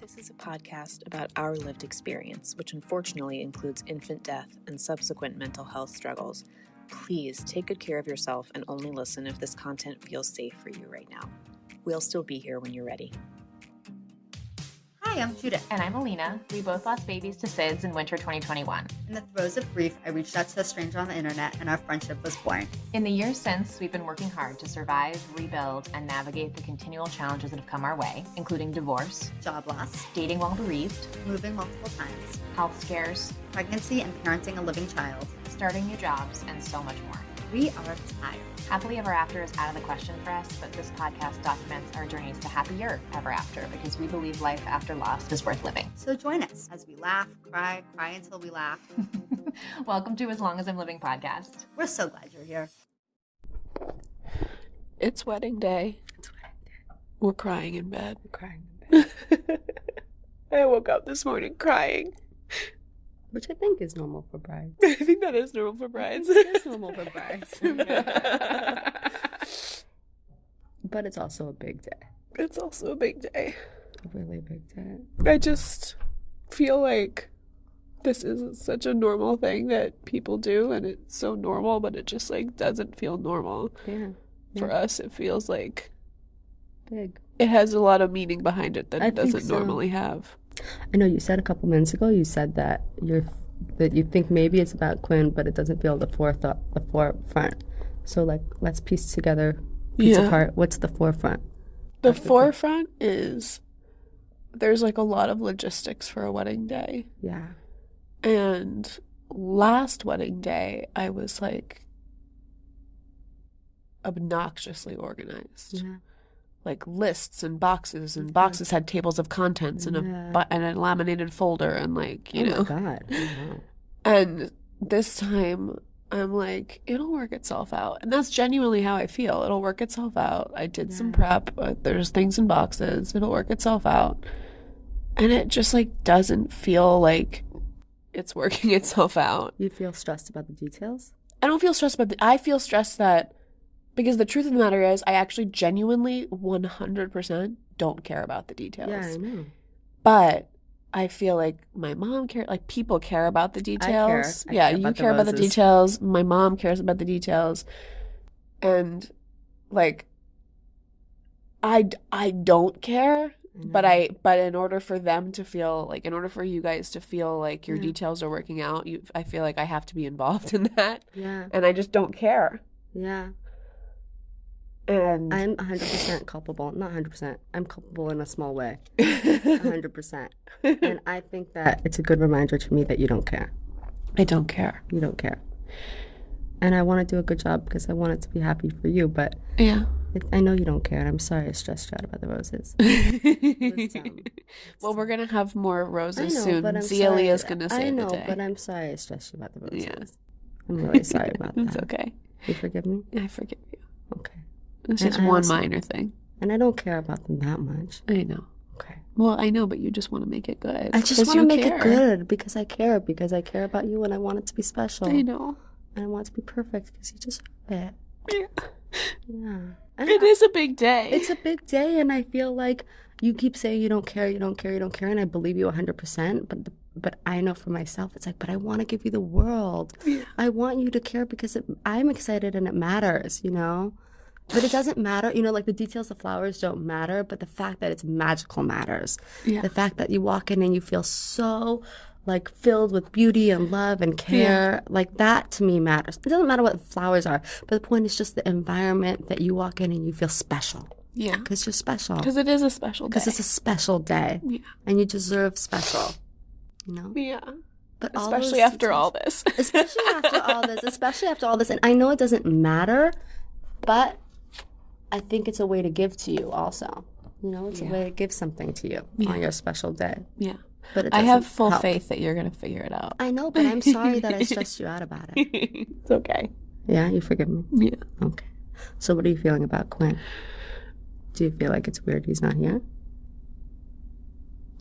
This is a podcast about our lived experience, which unfortunately includes infant death and subsequent mental health struggles. Please take good care of yourself and only listen if this content feels safe for you right now. We'll still be here when you're ready. Hi, I'm Judith. And I'm Alina. We both lost babies to SIDS in winter 2021. In the throes of grief, I reached out to a stranger on the internet and our friendship was born. In the years since, we've been working hard to survive, rebuild, and navigate the continual challenges that have come our way, including divorce, Job loss, dating while bereaved, moving multiple times, health scares, pregnancy and parenting a living child, starting new jobs, and so much more. We are tired. Happily ever after is out of the question for us, but this podcast documents our journeys to happier ever after because we believe life after loss is worth living. So join us as we laugh, cry until we laugh. Welcome to As Long as I'm Living podcast. We're so glad you're here. It's wedding day. We're crying in bed. I woke up this morning crying. Which I think is normal for brides. I think that is normal for brides. It is normal for brides. But it's also a big day. It's also a big day. A really big day. I just feel like this is such a normal thing that people do, and it's so normal, but it just like doesn't feel normal. Yeah. For us, it feels like big. It has a lot of meaning behind it that it doesn't so. normally have. I know you said a couple minutes ago, you said that you think maybe it's about Quinn, but it doesn't feel the forefront. So like, let's piece together, apart. What's the forefront? The forefront is there's like a lot of logistics for a wedding day. Yeah. And last wedding day, I was like obnoxiously organized. Yeah. Like lists and boxes had tables of contents and a laminated folder and like, you know. Oh my God. Wow. And this time I'm like, it'll work itself out. And that's genuinely how I feel. It'll work itself out. I did some prep. There's things in boxes. It'll work itself out. And it just like doesn't feel like it's working itself out. You feel stressed about the details? I don't feel stressed about I feel stressed that because the truth of the matter is I actually genuinely 100% don't care about the details. Yeah, I know. But I feel like my mom cares, like people care about the details. I care you care about the details. My mom cares about the details. And like, I don't care, but in order for them to feel like, in order for you guys to feel like your details are working out, I feel like I have to be involved in that. Yeah. And I just don't care. Yeah. And I'm 100% culpable. Not 100%. I'm culpable in a small way. 100%. And I think that it's a good reminder to me that you don't care. I don't care. You don't care. And I want to do a good job because I want it to be happy for you. But yeah, I know you don't care. And I'm sorry I stressed you out about the roses. Well, we're going to have more roses soon. But Zelia is going to save the day. But I'm sorry I stressed you about the roses. Yeah. I'm really sorry about that. It's okay. You forgive me? I forgive you. Okay. It's just one minor thing. And I don't care about them that much. I know. Okay. Well, I know, but you just want to make it good. I just want to make it good because I care about you and I want it to be special. I know. And I want it to be perfect because you deserve it. Yeah. Yeah. It is a big day. It's a big day, and I feel like you keep saying you don't care, and I believe you 100%, but I know for myself, it's like, but I want to give you the world. Yeah. I want you to care because I'm excited and it matters, you know? But it doesn't matter, you know, like the details, the flowers don't matter, but the fact that it's magical matters. Yeah. The fact that you walk in and you feel so like filled with beauty and love and care, like that to me matters. It doesn't matter what the flowers are, but the point is just the environment that you walk in and you feel special. Yeah. Because you're special. Because it is a special day. Because it's a special day. Yeah. And you deserve special, you know? Yeah. But especially after all this. Especially after all this. And I know it doesn't matter, but I think it's a way to give to you also. You know, it's a way to give something to you on your special day. Yeah. But I have full faith that you're going to figure it out. I know, but I'm sorry that I stressed you out about it. It's okay. Yeah, you forgive me? Yeah. Okay. So what are you feeling about Quinn? Do you feel like it's weird he's not here?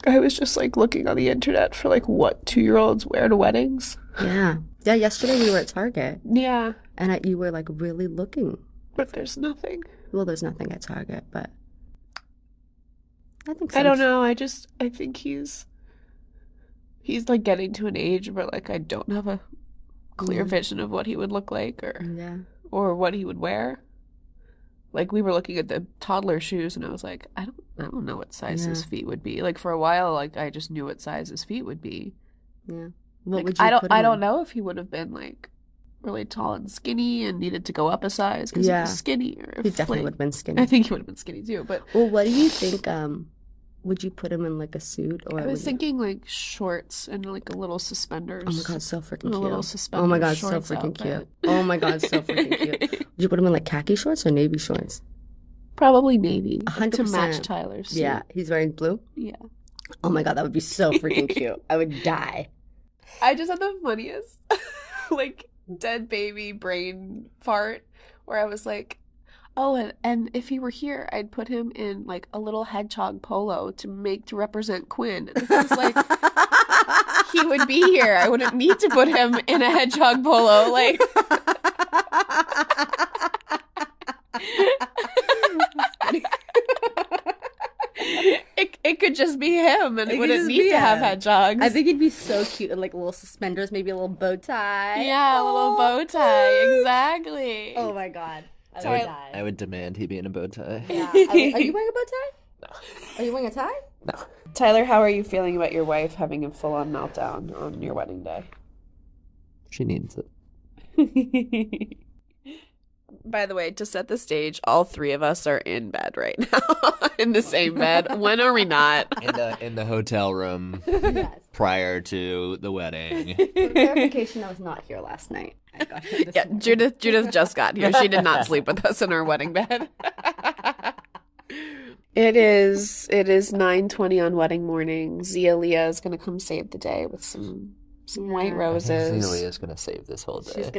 I was just like looking on the internet for like what 2-year-olds wear to weddings. Yeah. Yeah, yesterday we were at Target. Yeah. And you were like really looking. But there's nothing. Well, there's nothing at Target, but I think so. I don't know. I think he's like getting to an age where like I don't have a clear vision of what he would look like or what he would wear. Like we were looking at the toddler shoes and I was like, I don't know what size his feet would be. Like for a while, like I just knew what size his feet would be. Yeah. Like, What would you put him I in? don't know if he would have been like really tall and skinny and needed to go up a size because he was skinny. Or He definitely would have been skinny. I think he would have been skinny too. But well, what do you think? Would you put him in like a suit or? I was thinking like shorts and like a little suspenders. Oh my god, so freaking cute. A little suspenders. Oh my god, so freaking cute. Oh my god, so freaking cute. Would you put him in like khaki shorts or navy shorts? Probably navy. 100%. To match Tyler's suit. Yeah, he's wearing blue. Yeah. Oh my god, that would be so freaking cute. I would die. I just had the funniest like dead baby brain fart where I was like, oh, and if he were here, I'd put him in like a little hedgehog polo to represent Quinn. And I was like, he would be here. I wouldn't need to put him in a hedgehog polo. Like, it could just be him, and it wouldn't need to have hedgehogs. I think he'd be so cute, and like little suspenders, maybe a little bow tie. Yeah, a little bow tie, exactly. Oh my god. I would demand he be in a bow tie. Yeah. Are you wearing a bow tie? No. Are you wearing a tie? No. Tyler, how are you feeling about your wife having a full-on meltdown on your wedding day? She needs it. By the way, to set the stage, all three of us are in bed right now. In the same bed. When are we not? In the hotel room prior to the wedding. For clarification, I was not here last night. I got here this morning. Judith just got here. She did not sleep with us in our wedding bed. It is 9:20 on wedding morning. Zia Leah is going to come save the day with some white roses. Celia's going to save this whole day. She's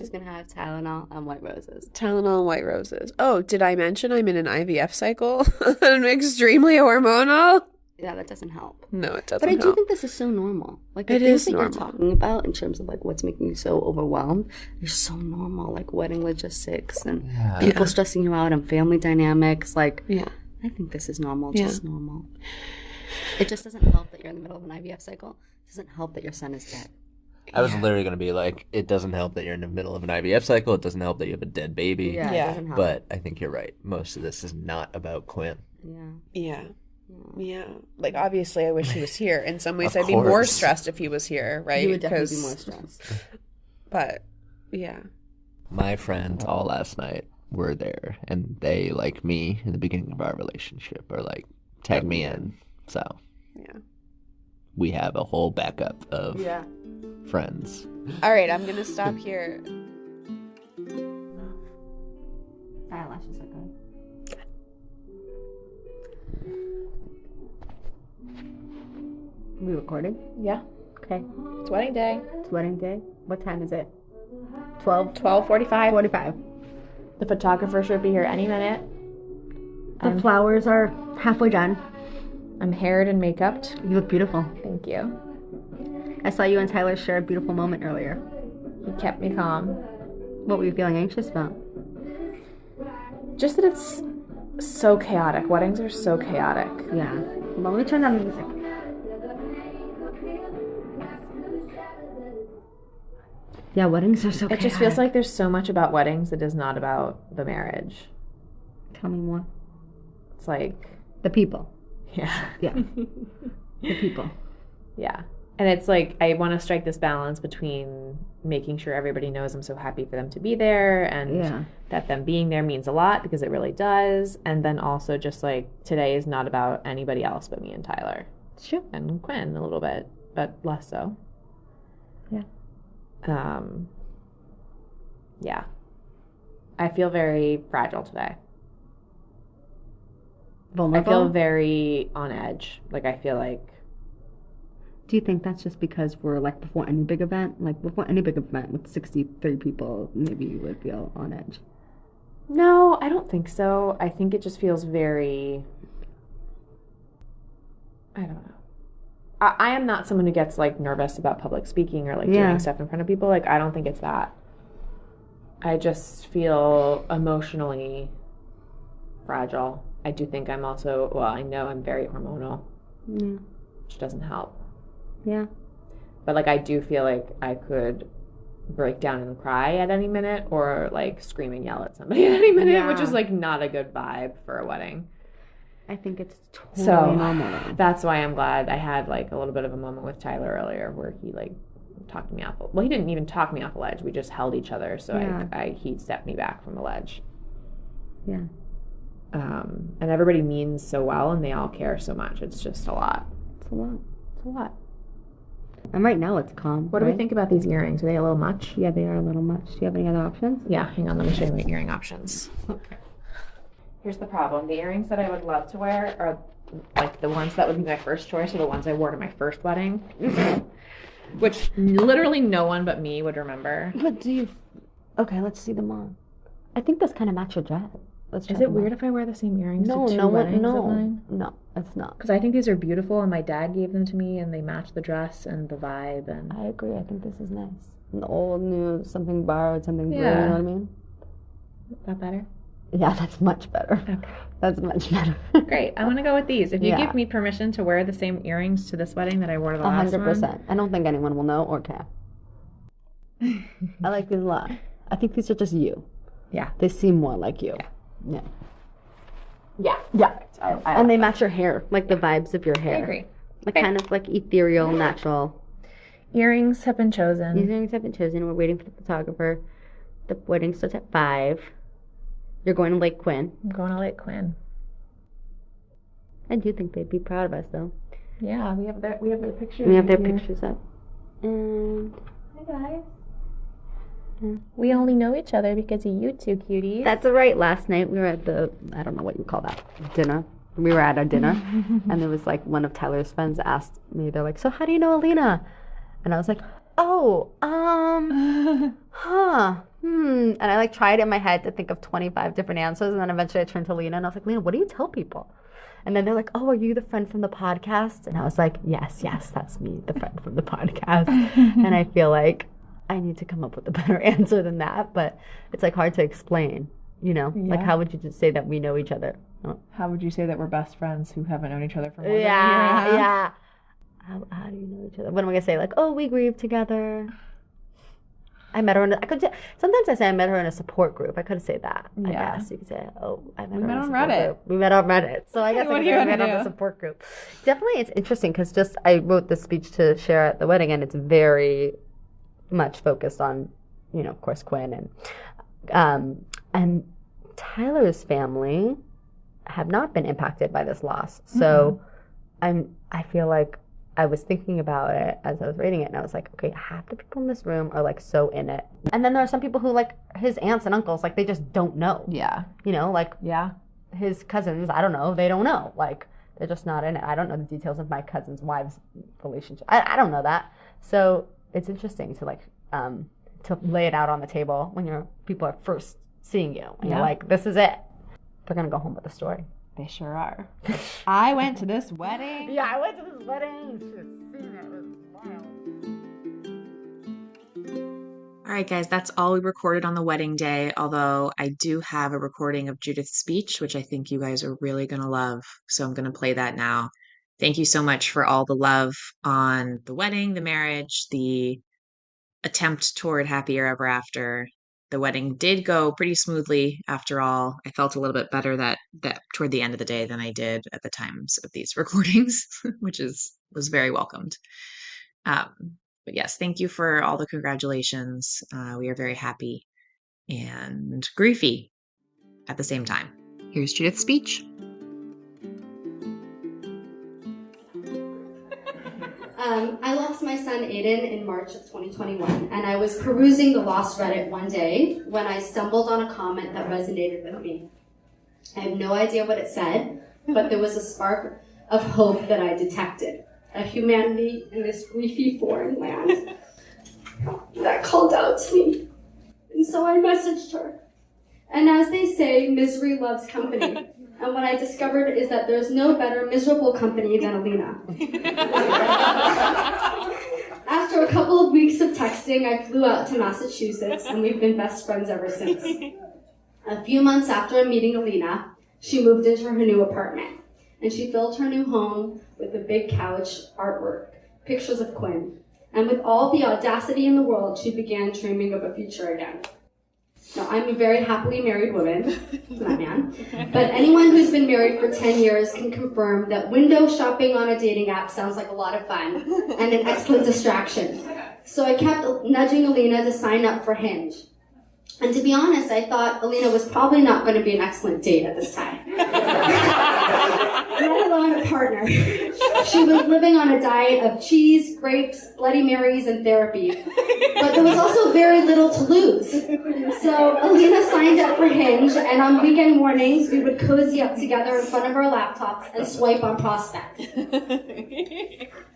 gonna have Tylenol and white roses. Tylenol and white roses. Oh, did I mention I'm in an IVF cycle? I'm extremely hormonal. Yeah, that doesn't help. No, it doesn't But I do help. think this is so normal. Like It the is things that normal. you're talking about in terms of like what's making you so overwhelmed is so normal. Like wedding logistics and people stressing you out and family dynamics. Like I think this is normal. Just normal. It just doesn't help that you're in the middle of an IVF cycle. It doesn't help that your son is dead. I was literally going to be like, it doesn't help that you're in the middle of an IVF cycle. It doesn't help that you have a dead baby. Yeah, it doesn't help. But I think you're right. Most of this is not about Quinn. Yeah. Like, obviously, I wish he was here. In some ways, Of I'd be more course. stressed if he was here, right? You would definitely be more stressed. But, yeah. My friends all last night were there, and they, like me, in the beginning of our relationship, are like, tag me in. So we have a whole backup of friends. All right, I'm going to stop here. Eyelashes are good. Are we recording? Yeah. Okay. It's wedding day. It's wedding day. What time is it? 12:45. 45. The photographer should be here any minute. The flowers are halfway done. I'm haired and makeuped. You look beautiful. Thank you. I saw you and Tyler share a beautiful moment earlier. You kept me calm. What were you feeling anxious about? Just that it's so chaotic. Weddings are so chaotic. Yeah. Well, let me turn down the music. Yeah, weddings are so chaotic. It just feels like there's so much about weddings that is not about the marriage. Tell me more. It's like... The people. Yeah. Yeah. The people. Yeah. And it's like, I want to strike this balance between making sure everybody knows I'm so happy for them to be there and that them being there means a lot because it really does. And then also just like, today is not about anybody else but me and Tyler. Sure. And Quinn a little bit, but less so. Yeah. Yeah. I feel very fragile today. Vulnerable? I feel very on edge. Like, I feel like... Do you think that's just because we're, like, before any big event? Like, before any big event with 63 people, maybe you would feel on edge. No, I don't think so. I think it just feels very... I don't know. I am not someone who gets, like, nervous about public speaking or, like, doing stuff in front of people. Like, I don't think it's that. I just feel emotionally fragile I do think I'm also, well, I know I'm very hormonal, which doesn't help. Yeah. But, like, I do feel like I could break down and cry at any minute or, like, scream and yell at somebody at any minute, which is, like, not a good vibe for a wedding. I think it's totally normal. That's why I'm glad I had, like, a little bit of a moment with Tyler earlier where he, like, talked me off. Well, he didn't even talk me off a ledge. We just held each other, so he stepped me back from the ledge. Yeah. And everybody means so well, and they all care so much. It's just a lot. It's a lot. It's a lot. And right now it's calm. What do we think about these earrings? Are they a little much? Yeah, they are a little much. Do you have any other options? Yeah, hang on. Let me show you my earring options. Okay. Here's the problem. The earrings that I would love to wear are like the ones that would be my first choice, or the ones I wore to my first wedding, which literally no one but me would remember. But do you? Okay, let's see them on. I think this kind of match your dress. Is it weird if I wear the same earrings to two weddings of mine? No, it's not. Because I think these are beautiful, and my dad gave them to me, and they match the dress and the vibe. And I agree. I think this is nice. An old, new, something borrowed, something blue. You know what I mean? Is that better? Yeah, that's much better. Okay. That's much better. Great. I want to go with these. If you give me permission to wear the same earrings to this wedding that I wore to the last one. 100%. I don't think anyone will know or care. I like these a lot. I think these are just you. Yeah. They seem more like you. Yeah. And they match your hair, like the vibes of your hair. I agree. Like kind of like ethereal, natural. Earrings have been chosen. We're waiting for the photographer. The wedding starts at 5. You're going to Lake Quinn. I'm going to Lake Quinn. I do think they'd be proud of us, though. Yeah, we have their pictures. We have their pictures up. And hi guys. We only know each other because of you two cuties. That's right. Last night we were at I don't know what you call that, dinner. We were at a dinner, and there was like one of Tyler's friends asked me, they're like, so how do you know Alina? And I was like, and I like tried in my head to think of 25 different answers, and then eventually I turned to Lena and I was like, Lena, what do you tell people? And then they're like, oh, are you the friend from the podcast? And I was like, yes, that's me, the friend from the podcast. And I feel like I need to come up with a better answer than that, but it's like hard to explain, you know? Yeah. Like how would you just say that we know each other? How would you say that we're best friends who haven't known each other for more than a year and a half? Yeah. How do you know each other? What am I gonna say? Like, oh, we grieve together. I met her sometimes I say I met her in a support group. I could say that. Yeah. I guess you could say, oh, I met her on Reddit. Group. We met on Reddit. So I guess I could say we met on the support group. Definitely, it's interesting because I wrote this speech to share at the wedding, and it's very much focused on, you know, of course, Quinn and Tyler's family have not been impacted by this loss. So I feel like I was thinking about it as I was reading it, and I was like, okay, half the people in this room are like so in it. And then there are some people who, like his aunts and uncles, like they just don't know. Yeah. You know, like his cousins, I don't know, they don't know. Like they're just not in it. I don't know the details of my cousin's wives' relationship. I don't know that. So it's interesting to like to lay it out on the table when people are first seeing you. And you're like, this is it. They're going to go home with a story. They sure are. I went to this wedding. Yeah, I went to this wedding. You should have seen it. It was wild. All right, guys, that's all we recorded on the wedding day, although I do have a recording of Judith's speech, which I think you guys are really going to love. So I'm going to play that now. Thank you so much for all the love on the wedding, the marriage, the attempt toward happier ever after. The wedding did go pretty smoothly after all. I felt a little bit better that toward the end of the day than I did at the times of these recordings, which was very welcomed. But yes, thank you for all the congratulations. We are very happy and griefy at the same time. Here's Judith's speech. I lost my son Aiden in March of 2021, and I was perusing the Lost Reddit one day when I stumbled on a comment that resonated with me. I have no idea what it said, but there was a spark of hope that I detected. A humanity in this griefy foreign land that called out to me. And so I messaged her. And as they say, misery loves company. And what I discovered is that there's no better miserable company than Alina. After a couple of weeks of texting, I flew out to Massachusetts, and we've been best friends ever since. A few months after meeting Alina, She moved into her new apartment, and she filled her new home with a big couch, artwork, pictures of Quinn. And with all the audacity in the world, she began dreaming of a future again. Now, I'm a very happily married woman, not man, but anyone who's been married for 10 years can confirm that window shopping on a dating app sounds like a lot of fun and an excellent distraction. So I kept nudging Alina to sign up for Hinge. And to be honest, I thought Alina was probably not going to be an excellent date at this time. Let alone a partner. She was living on a diet of cheese, grapes, Bloody Marys, and therapy. But there was also very little to lose. So Alina signed up for Hinge, and on weekend mornings, we would cozy up together in front of our laptops and swipe on prospects.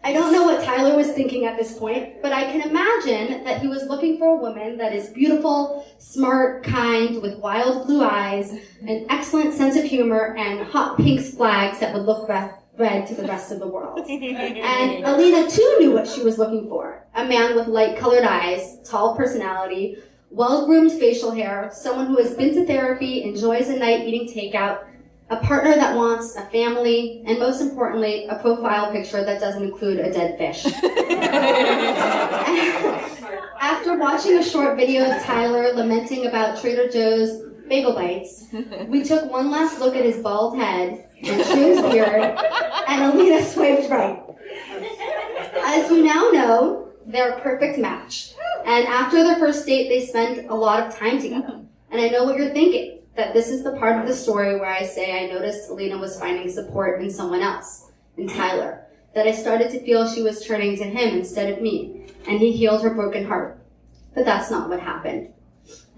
I don't know what Tyler was thinking at this point, but I can imagine that he was looking for a woman that is beautiful, smart, kind, with wild blue eyes, an excellent sense of humor, and hot pink flags that would look red to the rest of the world. And Alina, too, knew what she was looking for. A man with light-colored eyes, tall personality, well-groomed facial hair, someone who has been to therapy, enjoys a night eating takeout, a partner that wants a family, and most importantly, a profile picture that doesn't include a dead fish. After watching a short video of Tyler lamenting about Trader Joe's bagel bites, we took one last look at his bald head and trimmed beard, and Alina swiped right. As you now know, they're a perfect match. And after their first date, they spent a lot of time together. And I know what you're thinking, that this is the part of the story where I say I noticed Alina was finding support in someone else, in Tyler, that I started to feel she was turning to him instead of me, and he healed her broken heart. But that's not what happened.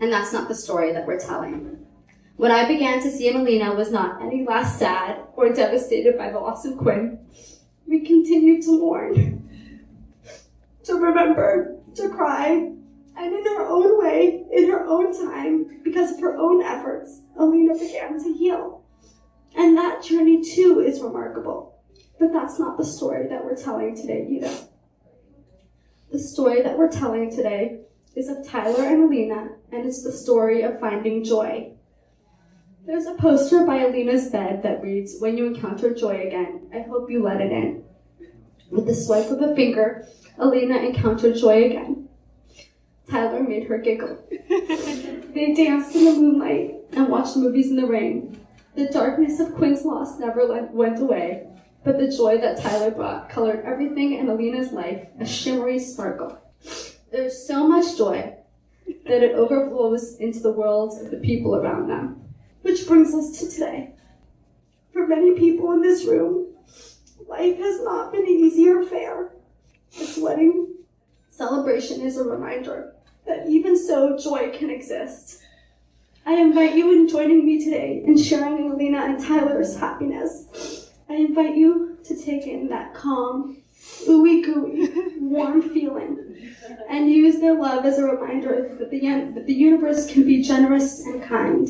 And that's not the story that we're telling. What I began to see in Alina was not any less sad or devastated by the loss of Quinn. We continued to mourn, to remember, to cry, and in her own way, in her own time, because of her own efforts, Alina began to heal. And that journey too is remarkable. But that's not the story that we're telling today either. The story that we're telling today is of Tyler and Alina, and it's the story of finding joy. There's a poster by Alina's bed that reads, "When you encounter joy again, I hope you let it in." With the swipe of a finger, Alina encountered joy again. Tyler made her giggle. They danced in the moonlight and watched movies in the rain. The darkness of Quinn's loss never went away, but the joy that Tyler brought colored everything in Alina's life a shimmery sparkle. There's so much joy that it overflows into the worlds of the people around them. Which brings us to today. For many people in this room, life has not been easy or fair. This wedding celebration is a reminder that even so, joy can exist. I invite you in joining me today in sharing in Alina and Tyler's happiness. I invite you to take in that calm, ooey-gooey, warm feeling and use their love as a reminder that the universe can be generous and kind.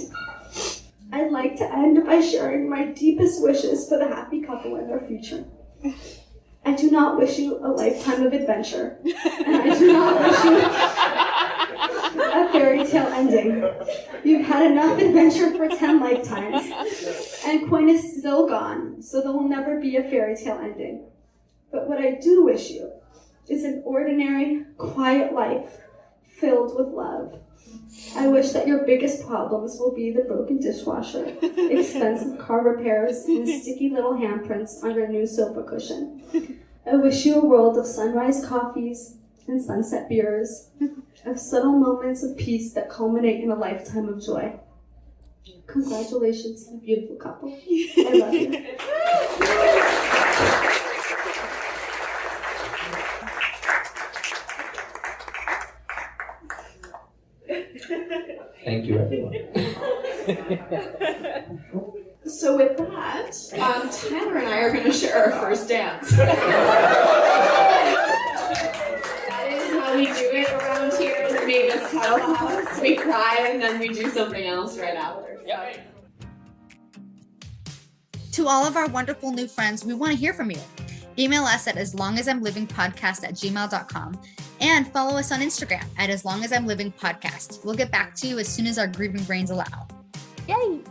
I'd like to end by sharing my deepest wishes for the happy couple and their future. I do not wish you a lifetime of adventure, and I do not wish you a fairy tale ending. You've had enough adventure for 10 lifetimes, and Quinn is still gone, so there will never be a fairy tale ending. But what I do wish you is an ordinary, quiet life filled with love. I wish that your biggest problems will be the broken dishwasher, expensive car repairs, and sticky little handprints on your new sofa cushion. I wish you a world of sunrise coffees and sunset beers, of subtle moments of peace that culminate in a lifetime of joy. Congratulations to the beautiful couple. I love you. Thank you, everyone. So with that, Tyler and I are going to share our first dance. That is how we do it around here in the Mavis Title House. We cry and then we do something else right after. Yep. To all of our wonderful new friends, we want to hear from you. Email us at aslongasimlivingpodcast@gmail.com and follow us on Instagram at aslongasimlivingpodcast. We'll get back to you as soon as our grieving brains allow. Yay!